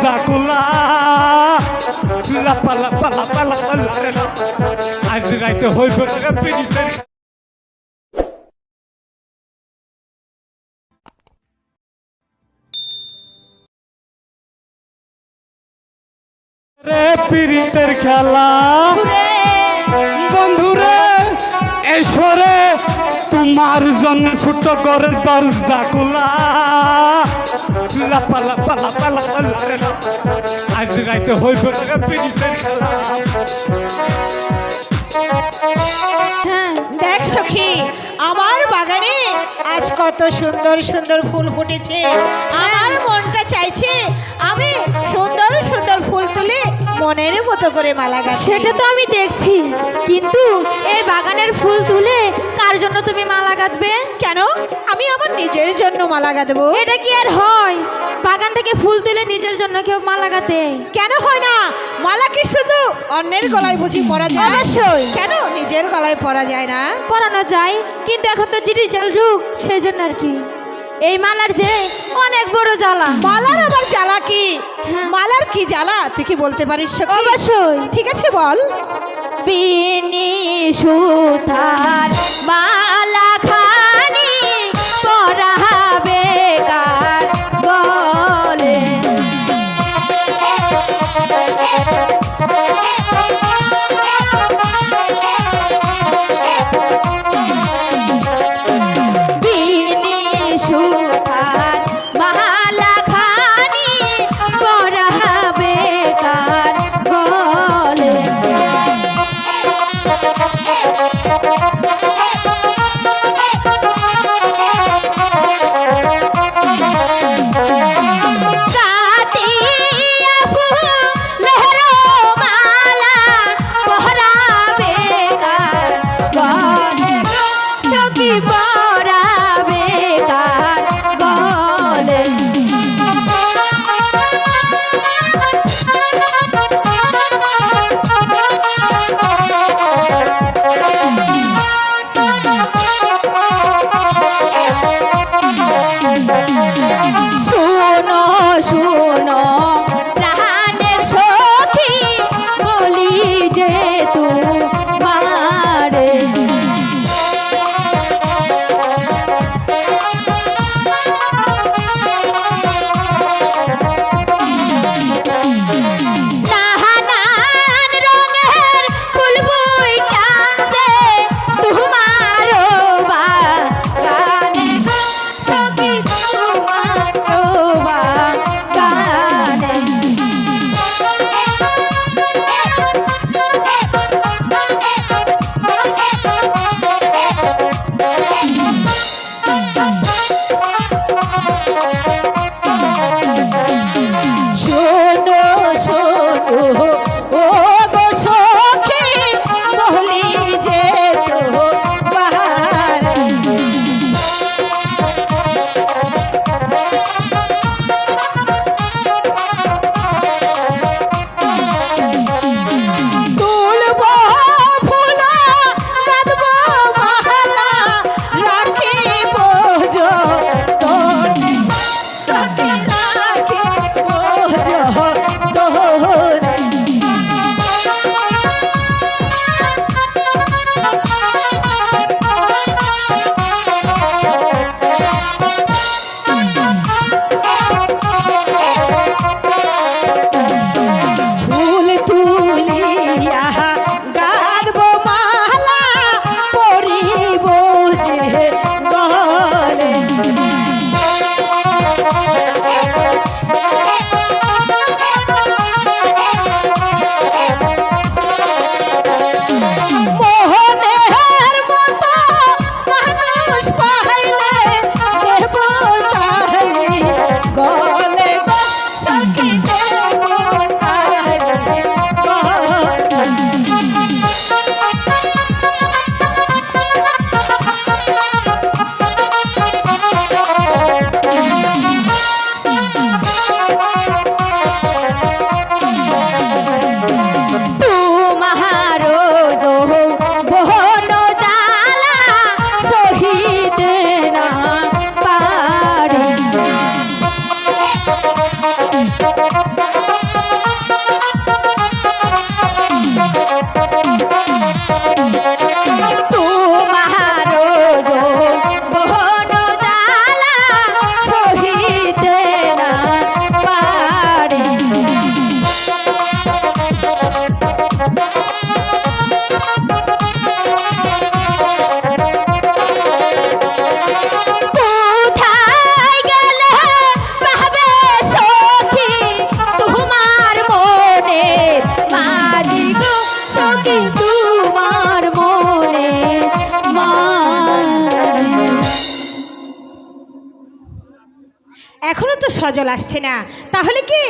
দরজা খোলা লাপা লাপা লাপা লাপা লারে লাপা আজ রাইতে হইব না পিরিতের রে পিরিতের খেলা বন্ধুরে এসরে তোমার জন্য ছোট ঘরের দরজা খোলা লাপা লাপা লাপা লাপা লারে লাপা আজ রাইতে হইব না পিরিতের খেলা। দেখ সখী, আমার বাগানে আজ কত সুন্দর সুন্দর ফুল ফুটেছে। আমার মনটা চাইছে আমি সুন্দর সুন্দর ফুল তুলে মনের মতো করে মালা গাঁথি। সেটা তো আমি দেখছি, কিন্তু এই বাগানের ফুল তুলে কার জন্য তুমি মালা গাঁথবে? কেন? আমি আমার নিজের জন্য মালা গাঁথবো। এটা কি আর হয়? বাগান থেকে ফুল তুলে নিজের জন্য কেউ মালা গাঁথে? কেন হয় না? মালা কি শুধু অন্যের গলায় বুঝি পরা যায়? অবশ্যই। কেন নিজের গলায় পরা যায় না? পরানো যায়, কিন্তু এখন তো ডিজিটাল যুগ, সেই জন্য আর কি। এই মালার যে অনেক বড় জ্বালা। মালার আবার জ্বালা কি? হ্যাঁ। মালার কি জ্বালা তুই কি বলতে পারিস সখী? অবশ্যই। ঠিক আছে বল। বিনি সুতার মালা খানি পরাবে কার গলে? বিনি সুতার মালা খানি পরাবে কার গলে? এখনো তো সজল আসছে না, তাহলে কি